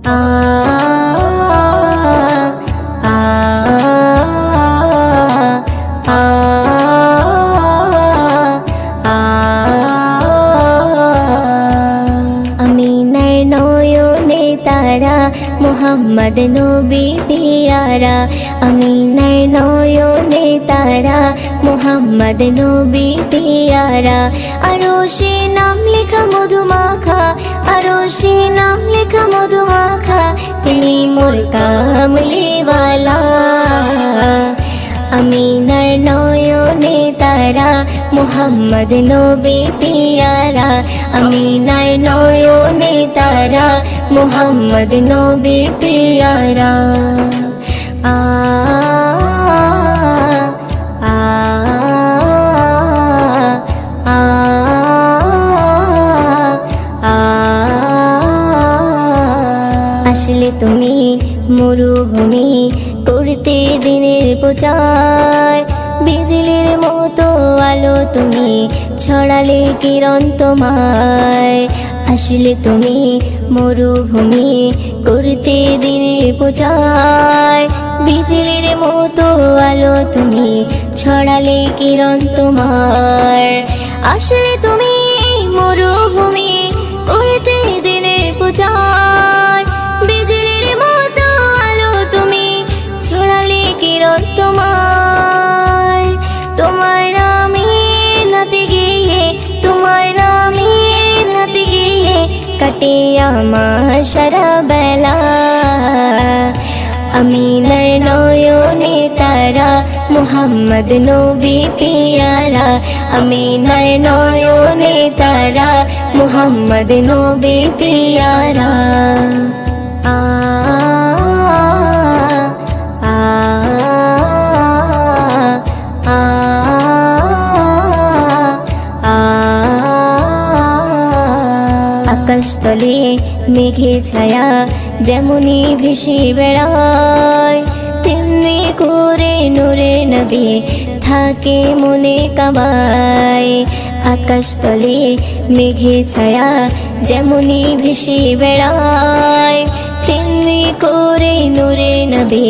आ आ आ আমিনার নয়নে তারা মুহাম্মদ নবী পিয়ারা আমিনার নয়নে তারা মুহাম্মদ নবী পিয়ারা আরশে নাম লেখা মধুমাখা আরশে নাম লেখা মধুমাখা তিনি মোর কামলিওয়ালা আমিনার নয়নে তারা মুহাম্মদ নবী পিয়ারা আমিনার নয়নে তারা মুহাম্মদ নবী পিয়ারা আ আ আ আ আসলে তুমি মরুভূমি করতে দিনের প্রচার বিজলির মতো আলো তুমি ছড়ালে কিরণ তোমায় আসলে তুমি মরুভূমি করতে দিনের প্রচার বিজলির মতো আলো তুমি ছড়ালে কিরণ তোমার আসলে তুমি মরুভূমি করতে দিনের প্রচার বিজলির মতো আলো তুমি ছড়ালে কিরণ তোমার তোমার নামে নাতে গিয়ে তোমার নামে নাতে গিয়ে কাটে আমার সারা বেলা আমিনার নয়নে তারা মুহাম্মদ নবী পিয়ারা আমিনার নয়নে তারা মুহাম্মদ নবী পিয়ারা আ আ আ আ আকাশতলে মেঘে ছায়া যেমনি ভেসে বেড়ায় তেমনি করে নূরে নবী থাকে মনে কাবায় আকাশতলে মেঘে ছায়া যেমনি ভেসে বেড়ায় তেমনি করে নূরে নবী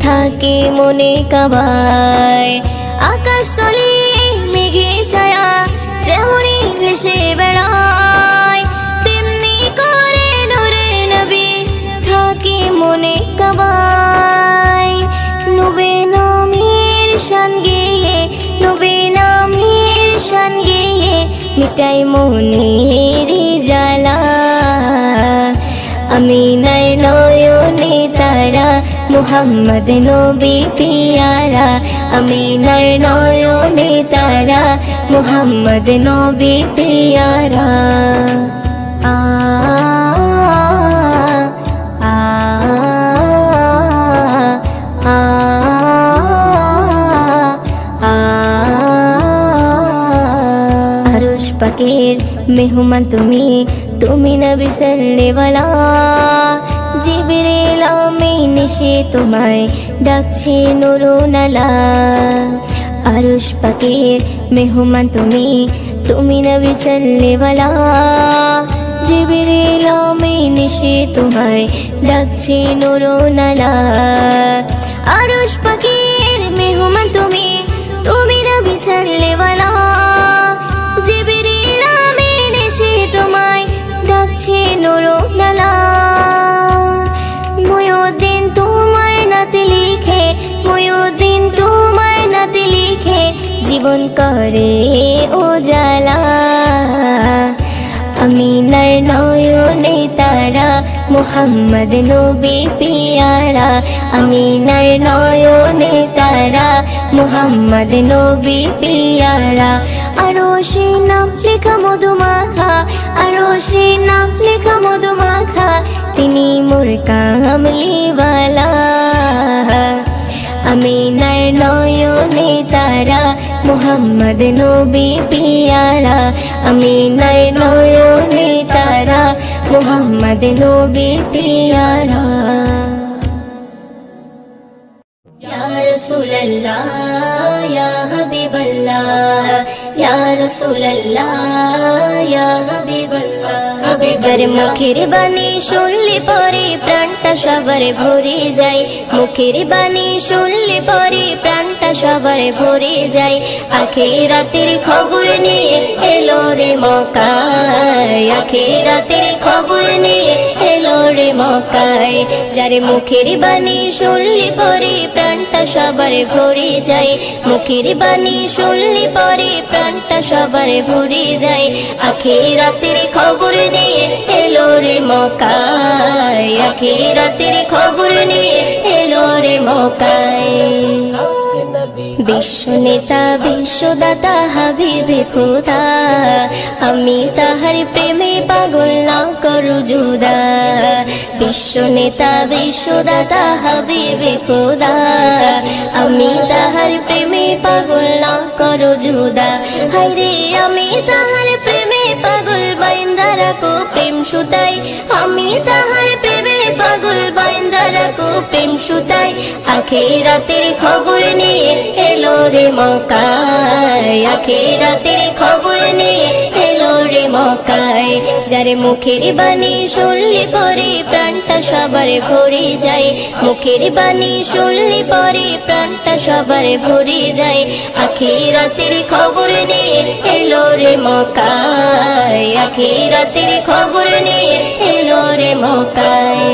থাকে মনে কাবায় আকাশতলে মেঘে ছায়া যেমনি ভেসে বেড়ায় তেমনি করে নূরে নবী থাকে মনে কাবায় নবী নামের শান গেয়ে নবী নামের শান গেয়ে মিটাই মনের জ্বালা আমিনার নয়নে তারা মুহাম্মদ নবী পিয়ারা আমিনার নয়নে তারা মুহাম্মদ নবী পিয়ারা আ আ আ আ আরশ পাকের মেহমান তুমি তুমি নবী সাল্লেওয়ালা জিবরিল আমিন এসে তোমায় ডাকছে নুরুনালা আরশ পাকের মেহমান তুমি তুমি নবী সাল্লেওয়ালা জিবরিল আমিন এসে তোমায় ডাকছে নুরুনালা আরশ পাকের মেহমান তুমি তুমি নবী সাল্লেওয়ালা জিবরিল আমিন এসে তোমায় ডাকছে নুরুনালা মুয়ুদ্দিন তোমার নাতে লিখে মুয়ুদ্দিন তোমার নাতে লিখে জীবন করে উজালা আমিনার নয়নে তারা মুহাম্মদ নবী পিয়ারা আমিনার নয়নে তারা মুহাম্মদ নবী পিয়ারা আরশে নাম লেখা মধুমাখা আরশে নাম লেখা মধুমাখা তিনি মোর কামলিওয়ালা আমিনার নয়নে তারা মুহাম্মদ নবী পিয়ারা আমিনার নয়নে তারা মুহাম্মদ নবী পিয়ারা या रसूल अल्लाह या हबीब अल्लाह या रसूल अल्लाह या हबीब अल्लाह हबीबर मुखेर बानी शुनले परे সবার ভরে যায় মুখের বাণী শুনলে পরে প্রাণটা সবার ভরে যায় আখিরাতের খবর নিয়ে এলো রে মক্কায় আখিরাতের খবর নিয়ে এলো রে মক্কায় যার মুখের বাণী শুনলে পরে প্রাণটা সবার ভরে যায় মুখের বাণী শুনলে পরে প্রাণটা সবার ভরে যায় আখিরাতের খবর নিয়ে এলো রে মক্কায় আখিরাতের খবর নিয়ে এলো রে মক্কায় বিশ্ব নেতা বিশ্বদাতা হাবিবে খোদা আমি তাহার প্রেমে পাগল না করু জুদা বিশ্ব নেতা বিশ্বদাতা হাবিবে খোদা আমি তাহার প্রেমে পাগল না করু জুদা হায়রে আমি তাহার প্রেমে পাগল বাইন্দা রাখো প্রেম সুতাই আমি তাহার প্রেমে পাগল বাইন্দা রাখো প্রেম সুতাই আখিরাতের খবর নিয়ে এলো রে মক্কায় আখিরাতের খবর নিয়ে এলো রে মক্কায় যার মুখের বাণী শুনলে পরে প্রাণটা সবার ভরে যায় মুখের বাণী শুনলে পরে প্রাণটা সবার ভরে যায় আখিরাতের খবর নিয়ে এলো রে মক্কায় আখিরাতের খবর নিয়ে এলো রে মক্কায়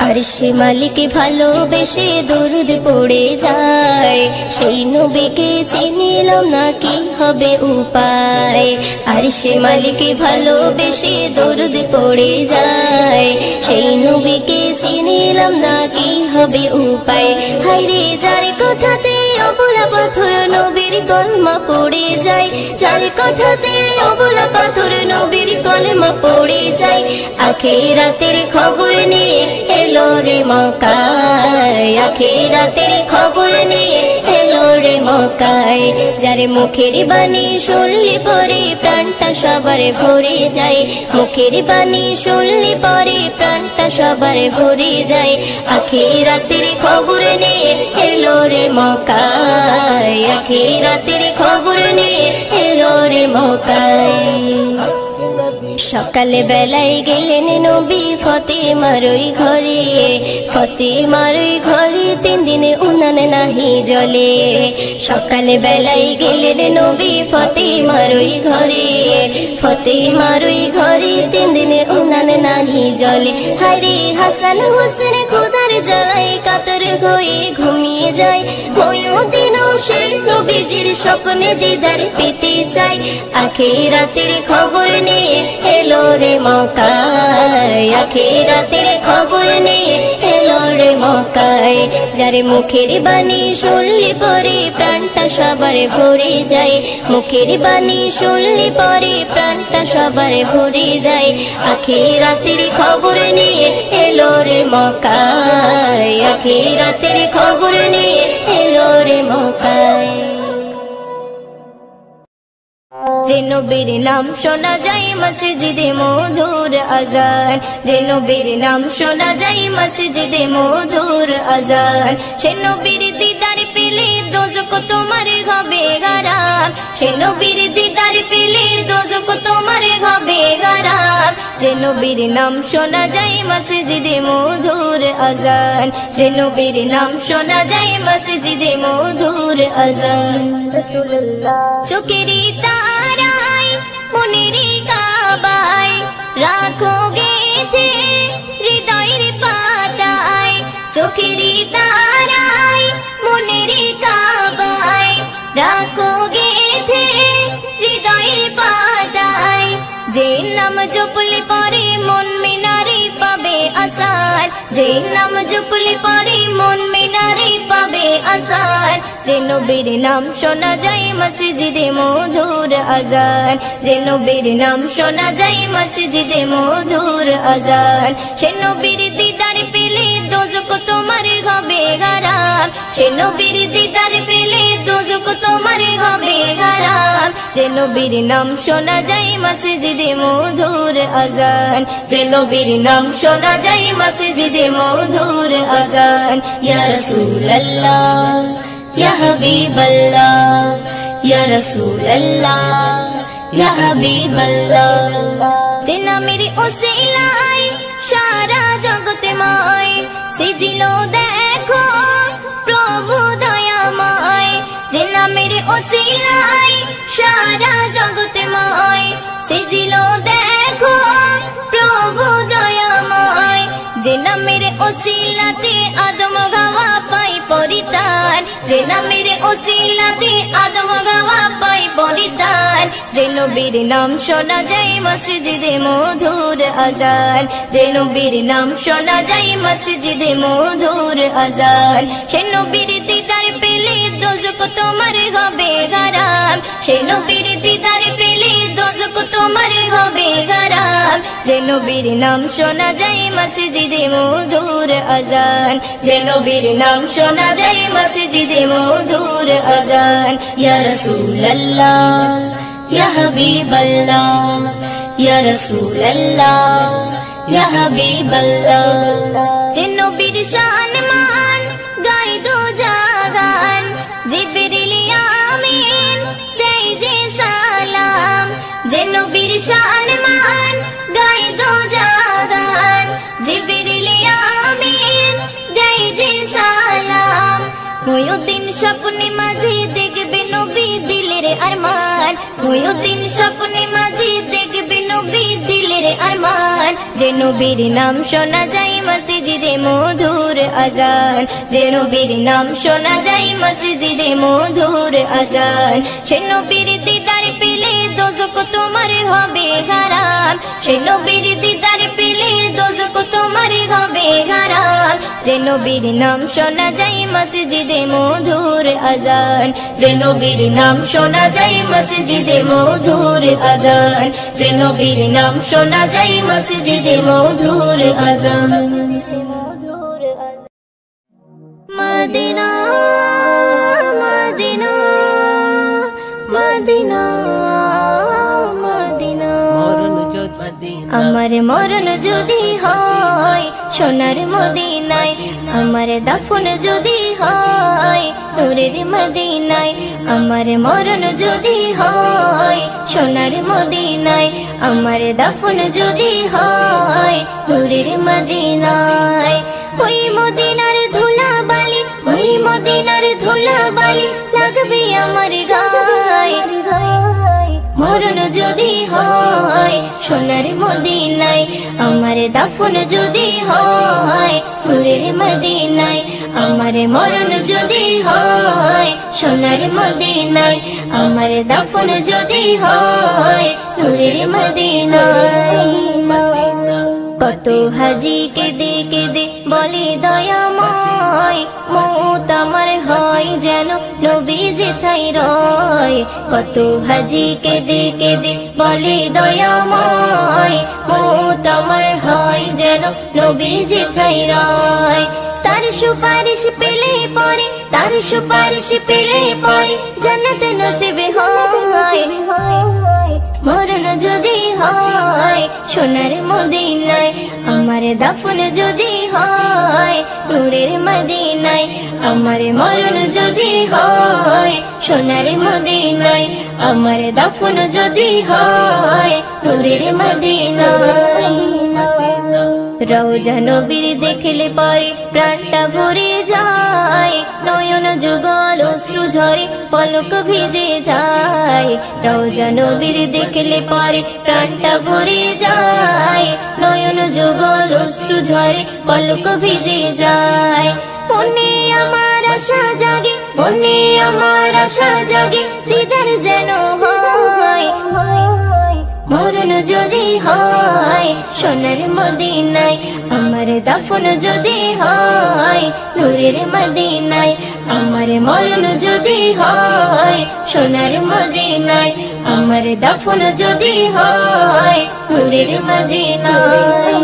আরশে মালিক ভালোবেসে দরুদ পড়ে যায় সেই নবীকে চিনিলাম না কি হবে উপায় আরশে মালিক ভালোবেসে দরুদ পড়ে যায় সেই নবীকে চিনিলাম না কি হবে উপায় হায়রে যার কথাতে অবলা পাথর নবীর কলমা পড়ে যায় যার কথাতে অবলা পাথর নবীর কলমা পড়ে যায় আখিরাতের খবর নিয়ে এলো রে মক্কায় আখিরাতের খবর নিয়ে এলো রে মক্কায় যার মুখের বাণী শুনলে পরে প্রাণটা সবার ভরে যায় মুখের বাণী শুনলে পরে প্রাণটা সবার ভরে যায় আখিরাতের খবর নিয়ে এলো রে মক্কায় আখিরাতের খবর নিয়ে এলো রে মক্কায় সকালে বেলায় গেলেন নবী ফতেমার ওই ঘরে ফতেমার ওই ঘরে 3 দিনে উনান নাহি জলে সকালে বেলায় গেলেন নবী ফতেমার ওই ঘরে ফতেমার ওই ঘরে 3 দিনে উনান নাহি জলে হায়রে হাসান হোসেন খোদার জ্বালায় কাতর হয়ে ঘুমিয়ে যায় ওই দিনও সে নবীজির স্বপ্নে দিদার পেতে চায় আখিরাতের খবর নিয়ে এলো রে মক্কায় আখিরাতের খবর নিয়ে এলো রে মক্কায় যার মুখের বাণী শুনলে পরে প্রাণটা সবার ভরে যায় মুখের বাণী শুনলে পরে প্রাণটা সবার ভরে যায় আখিরাতের খবর নিয়ে এলো রে মক্কায় আখিরাতের খবর নিয়ে এলো রে মক্কায় যে নবীর নাম শোনা যায় মসজিদে মধুর আজান যে নবীর নাম শোনা যায় মসজিদে মধুর আজান সে নবীর দিদার পেলে দোজখ তোমার হবে হারাম সে নবীর দিদার পেলে দোজখ তোমার হবে হারাম যে নবীর নাম শোনা যায় মসজিদে মধুর আজান যে নবীর নাম শোনা যায় মসজিদে মধুর আজান চোখেরই তারায় মনের কাবায় রাখো গেথে হৃদয়ের পাতায় চোখেরই তারায় মনের কাবায় রাখো গেথে হৃদয়ের পাতায় যে নাম জপলে পরে মন মিনারে পাবে আসার যে নাম জপলে পরে মন মিনারে পাবে আসার যে নবীর নাম শোনা যায় মসজিদে মধুর আজান যে নবীর নাম শোনা যায় মসজিদে মধুর আজান সে নবীর দিদার পেলে দোজখ তোমার হবে হারাম সে নবীর দিদার পেলে দোজখ তোমার হবে হারাম যে নবীর নাম শোনা যায় মসজিদে মধুর আজান যে নবীর নাম শোনা যায় মসজিদে মধুর আজান ইয়া রাসূলুল্লাহ ইয়া হাবিবাল্লাহ ইয়া রাসূলুল্লাহ ইয়া হাবিবাল্লাহ যে নামের ওসিলায় সারা জগৎ সারা জগৎময় সেজিল দেখো প্রভু দয়াময় যে নামের ওসিলাতে আদম গাওয়া পাই পরিত্রাণ যে নামের ওসিলাতে আদম গাওয়া পাই পরিত্রাণ যে নবীর নাম শোনা যায় মসজিদে মধুর আজান যে নবীর নাম শোনা যায় মসজিদে মধুর আজান সে নবীর দিদার পেলে দোজখ তোমার হবে হারাম সে নবীর দিদার পেলে দোজখ তোমার হবে হারাম যে নবীর নাম শোনা যায় মসজিদে মধুর আজান যে নবীর নাম শোনা যায় মসজিদে মধুর আজান ইয়া রাসূলুল্লাহ ইয়া হাবিবাল্লাহ ইয়া রাসূলুল্লাহ ইয়া হাবিবাল্লাহ যে নবীর শান মান গাই দো জাগান জিবরিল আমিন দেই যে সালাম যে নবীর শান মান গাই দো জাগান জিবরিল আমিন দেই যে সালাম মুয়ুদ্দিন স্বপ্নে মাঝে দেখবে নবী দিলের আরমান মুয়ুদ্দিন স্বপ্নে মাঝে দেখবে নবী দিলের আরমান যে নবীর নাম শোনা যায় মসজিদে মধুর আজান যে নবীর নাম শোনা যায় মসজিদে মধুর আজান সে নবীর দিদার পেলে দোজখ তোমার হবে হারাম সে নবীর দিদার পেলে দোজখ তোমার হবে হারাম যে নবীর নাম শোনা যায় মসজিদে মধুর আজান যে নবীর নাম শোনা যায় মসজিদে মধুর আজান যে নবীর নাম শোনা যায় মসজিদে মধুর আজান মদিনা মদিনা মদিনা মদিনা আমার মরণ যদি হয় সোনার মদিনায় আমার দাফন যদি হয় নূরের মদিনায় আমার মরণ যদি হয় সোনার মদিনায় আমার দাফন যদি হয় নূরের মদিনায় ওই মদিনার ধুলা বালি ওই মদিনার ধুলা বালি লাগবে আমার গায়ে মরণ যদি হয় সোনার মদিনায় আমার দাফন যদি হয় নূরের মদিনায় আমার মরণ যদি হয় সোনার মদিনায় আমার দাফন যদি হয় নূরের মদিনায় কত হাজি কেঁদে কেঁদে বলে দয়াময় মৌত আমার হয় যেন নবী যেথায় রয় কত হাজি কেঁদে কেঁদে বলে দয়াময় মৌত আমার হয় যেন নবী যেথায় রয় তার সুপারিশ পেলে পরে তার সুপারিশ পেলে পরে জান্নাত নসিব হয় মরণ যদি হয় সোনার মদিনায় আমার দাফন যদি হয় নূরের মদিনায় আমার মরণ যদি হয় সোনার মদিনায় আমার দাফন যদি হয় নূরের মদিনায় রওজা নবীর দেখলে পরে প্রাণটা ভরে যায় নয়ন যুগল অশ্রু ঝরে পলক ভিজে যায় রওজা নবীর দেখলে পরে প্রাণটা ভরে যায় নয়ন যুগল অশ্রু ঝরে পলক ভিজে যায় মনে আমার আশা জাগে মনে আমার আশা জাগে দিদার যেন হয় মরণ যদি হয় সোনার মদিনায় আমার দাফন যদি হয় নূরের মদিনায় আমার মরণ যদি হয় সোনার মদিনায় আমার দাফন যদি হয় নূরের মদিনায়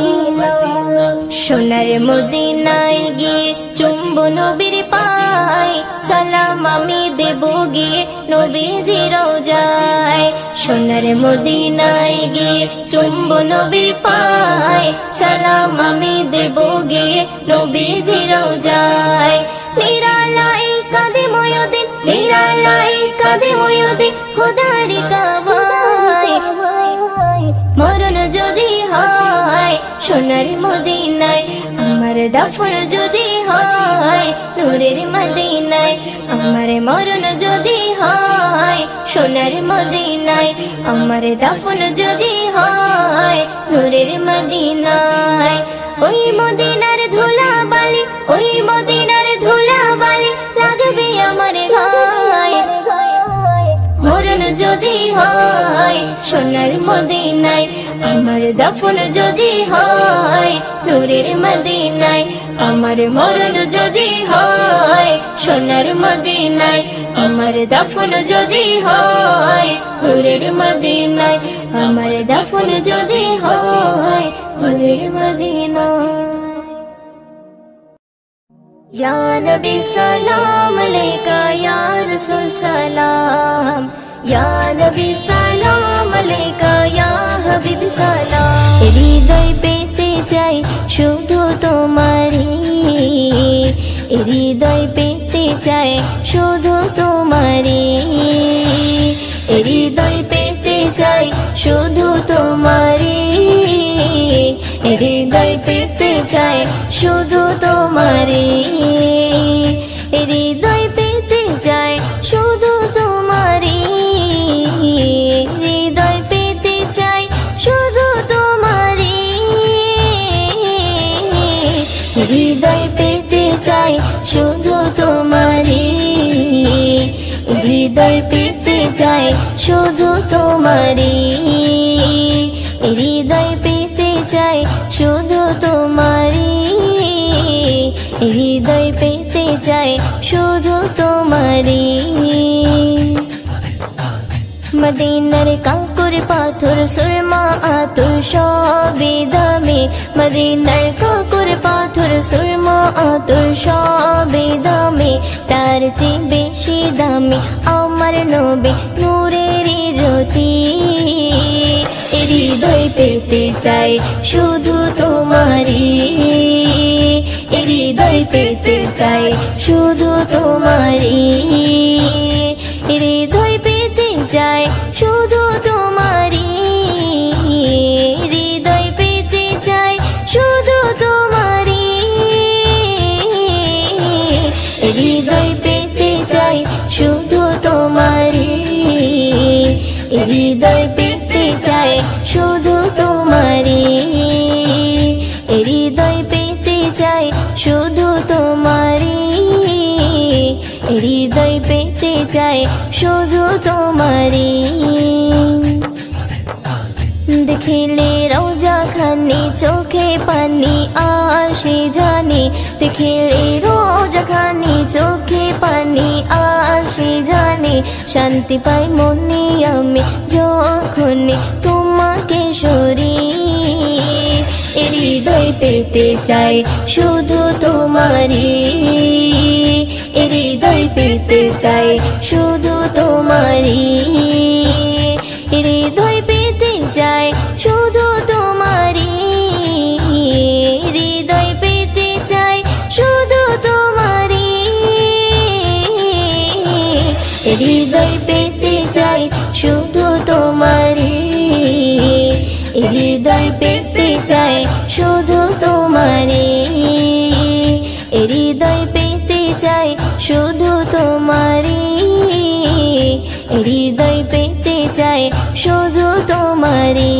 সোনার মদিনায় গিয়ে চুম্ব নবীর পায় সালাম আমি দেব গিয়ে নবীজি রওজায় সোনার মদিনায় গিয়ে চুম্ব নবীর পায় সালাম আমি দেব গিয়ে নবীজি রওজায় নিরালাই কাঁদে ময়ূদিন নিরালাই কাঁদে ময়ূদিন খোদার কাবায় মরণ যদি হয় সোনার মদিনায় আমার দাফন যদি হয় নূরের মদিনায়, আমার মরণ যদি হয় সোনার মদিনায়, আমার দাফন যদি হয় নূরের মদিনায়। ওই মদিনার ধুলা বালি, ওই মদিনার ধুলা বালি লাগবে আমার গায়ে। মরণ যদি হয় সোনার মদিনায়, আমার দাফন যদি হয় নূরের মদিনায়, আমার মরণ যদি হয় সোনার মদিনায়, আমার দাফন যদি হয় নূরের মদিনায়, আমার দাফন যদি হয় নূরের মদিনায়। या नबी सलाम अलैका या रसूल सलाम, या नबी सलाम अलैका या हबीब सलाम। হৃদয় পেতে চাই শুধু তোমারি, হৃদয় পেতে চাই শুধু তোমারি, হৃদয় পেতে চাই শুধু তোমারি, হৃদয় পেতে চাই শুধু তোমারি, হৃদয় পেতে চাই শুধু তোমারি, হৃদয় পেতে চাই শুধু তোমারি, হৃদয় পেতে চাই শুধু তোমারি, হৃদয় পেতে চাই শুধু তোমারি, হৃদয় পেতে চাই শুধু তোমারি, হৃদয় পেতে চাই শুধু তোমারি। মদিনার কাঁকর পাথর সুরমা আতর সবই দামি, মদিনার কাঁকর পাথর সুরমা আতর সবই দামি, তার চেয়ে বেশি দামি আমার নবী নূরের জ্যোতি। হৃদয় পেতে চাই শুধু তোমারি, হৃদয় পেতে চাই শুধু তোমারি, হৃদয় পেতে চাই শুধু তোমারি, হৃদয় পেতে চাই শুধু তোমারি, হৃদয় পেতে চাই শুধু তোমারি, হৃদয় পেতে চাই শুধু তোমারি, হৃদয় পেতে চাই শুধু তোমারি, হৃদয় পেতে চাই শুধু তোমারি। দেখিলে রোজা খানি চোখে পানি আসে জানি, দেখিলে রোজা খানি চোখে পানি আসে জানি, শান্তি পাই মনে আমি যখন তোমাকে সরি। হৃদয় পেতে চাই শুধু তোমারি, হৃদয় পেতে চাই শুধু তোমারি, হৃদয় পেতে চাই শুধু তোমারি, হৃদয় পেতে চাই শুধু তোমারি, হৃদয় পেতে চাই শুধু তোমারি, হৃদয় পেতে চাই শুধু তোমারি, হৃদয় পেতে চাই শুধু তোমারি, হৃদয় পেতে চাই শুধু তোমারি।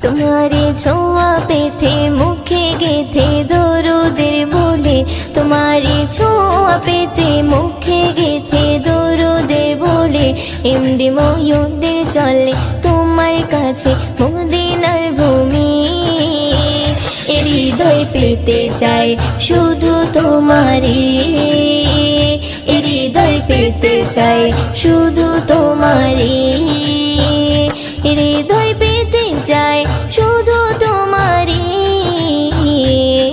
তোমারে ছোঁয়া পেতে মুখে গেথে দরুদের বলে, তোমারে ছোঁয়া পেতে মুখে গেথে দরুদে বলে, এমডি ময়ূরদের চলে তোমার কাছে মদিনার ভূমি। হৃদয় পেতে চাই শুধু তোমারি, হৃদয় পেতে চাই শুধু তোমারি, হৃদয় পেতে চাই শুধু তোমারি,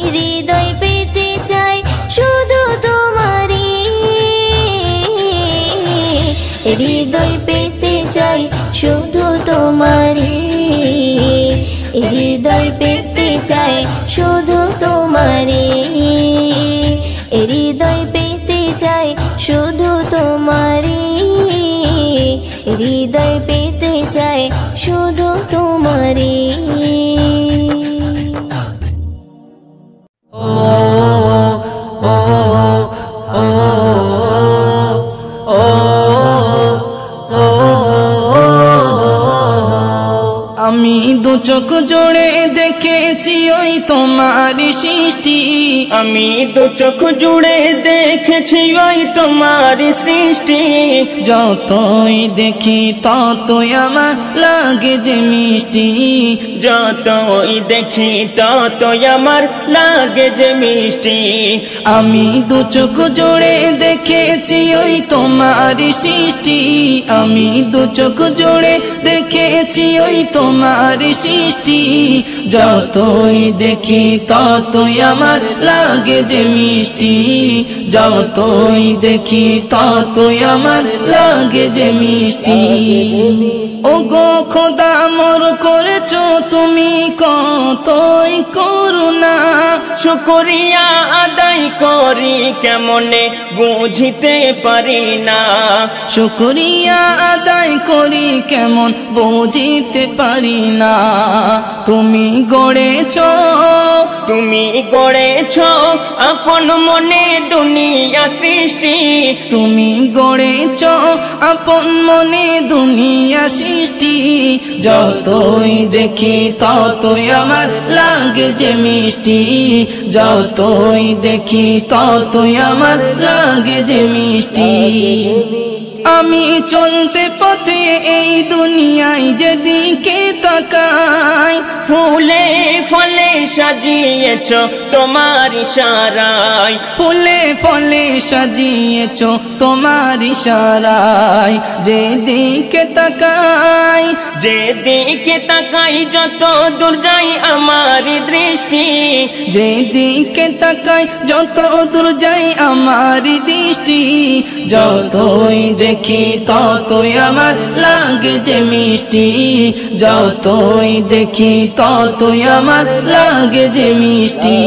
হৃদয় পেতে চাই শুধু তোমারি, হৃদয় পেতে চাই শুধু তোমারি, হৃদয় পেতে চাই শুধু তোমারি, হৃদয় পেতে চাই শুধু তোমারি, হৃদয় পেতে চাই শুধু তোমারি। চোখ জোড়ে দেখেছি ওই তোমার সৃষ্টি, আমি দু চোখ জুড়ে দেখেছি ওই তোমার সৃষ্টি। যতই দেখি ততই আমার লাগে যে মিষ্টি, যতই দেখি ততই আমার লাগে যে মিষ্টি। আমি দু চোখ জোড়ে দেখেছি ওই তোমার সৃষ্টি, আমি দু চোখ জোড়ে দেখেছি ওই তোমার সৃষ্টি। যতই দেখি ততই আমার লাগে যে মিষ্টি, যতই দেখি ততই আমার লাগে যে মিষ্টি। ও গো খোদা মোর করেছো তুমি কতই করুণা, শুকরিয়া আদায় করি কেমনে বুঝিতে পারি না, শুকরিয়া আদায় করি কেমন বুঝিতে পারি না। তুমি গড়েছো, তুমি গড়েছো আপন মনে দুনিয়া সৃষ্টি, তুমি গড়েছো আপন মনে দুনিয়া সৃষ্টি। যতই দেখি ততই আমার লাগে যে মিষ্টি, যতই দেখি ততই আমার লাগে যে মিষ্টি। আমি চলতে পথে এই দুনিয়ায় যেদিকে তাকাই, ফুলে ফলে সাজিয়েছ তোমার ইশারায়, ফুলে ফলে সাজিয়েছ তোমার ইশারায়। যেদিকে তাকাই, যেদিকে তাকাই যত দূর যাই আমার দৃষ্টি, যেদিকে তাকাই যত দূর যাই আমার দৃষ্টি। যতই দেখি ততই আমার লাগে যে মিষ্টি, যতই দেখি ততই আমার লাগে যে মিষ্টি।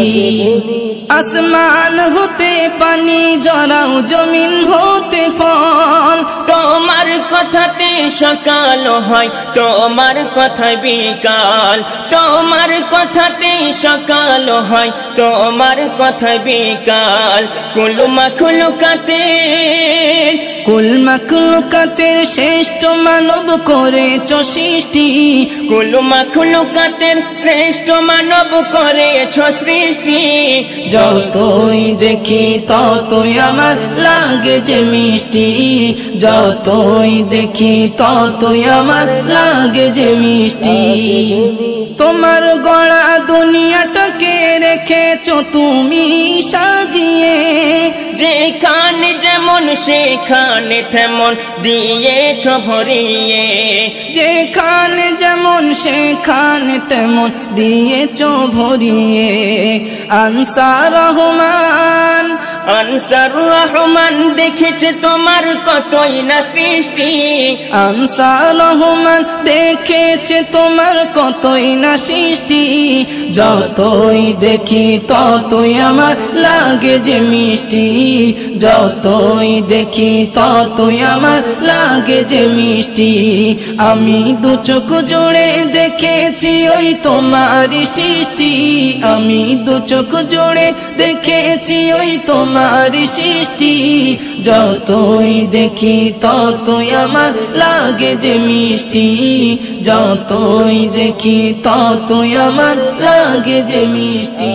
আসমান হতে পানি ঝরাও জমিন হতে ফল, তোমার কথাতে সকাল হয় তোমার কথায় বিকাল, তোমার কথাতে সকাল হয় তোমার কথায় বিকাল। কুল মাখলুকাতের, কুল মাখলুকাতের শ্রেষ্ঠ মানব করেছ সৃষ্টি, কুল মাখলুকাতের শ্রেষ্ঠ মানব করেছ সৃষ্টি। যতই দেখি ততই আমার লাগে যে মিষ্টি, যতই দেখি ততই আমার লাগে যে মিষ্টি। তোমার গড়া দুনিয়াটাকে রেখেছো তুমি সাজিয়ে, যেখানে যেমন সেখানে তেমন দিয়েছ ভরিয়ে, যেখানে যেমন সেখানে তেমন দিয়েছ ভরিয়ে। আনসার রহমান, আনসার রহমান দেখেছে তোমার কতই না সৃষ্টি, আনসার রহমান দেখেছে তোমার কতই না সৃষ্টি। যতই দেখি ততই আমার লাগে যে মিষ্টি, যতই দেখি ততই আমার লাগে যে মিষ্টি। আমি দু চোখ জোড়ে দেখেছি ওই তোমার সৃষ্টি, আমি দু চোখ জোড়ে দেখেছি ওই তোমার সৃষ্টি। যতই দেখি ততই আমার লাগে যে মিষ্টি, যতই দেখি ততই আমার লাগে যে মিষ্টি।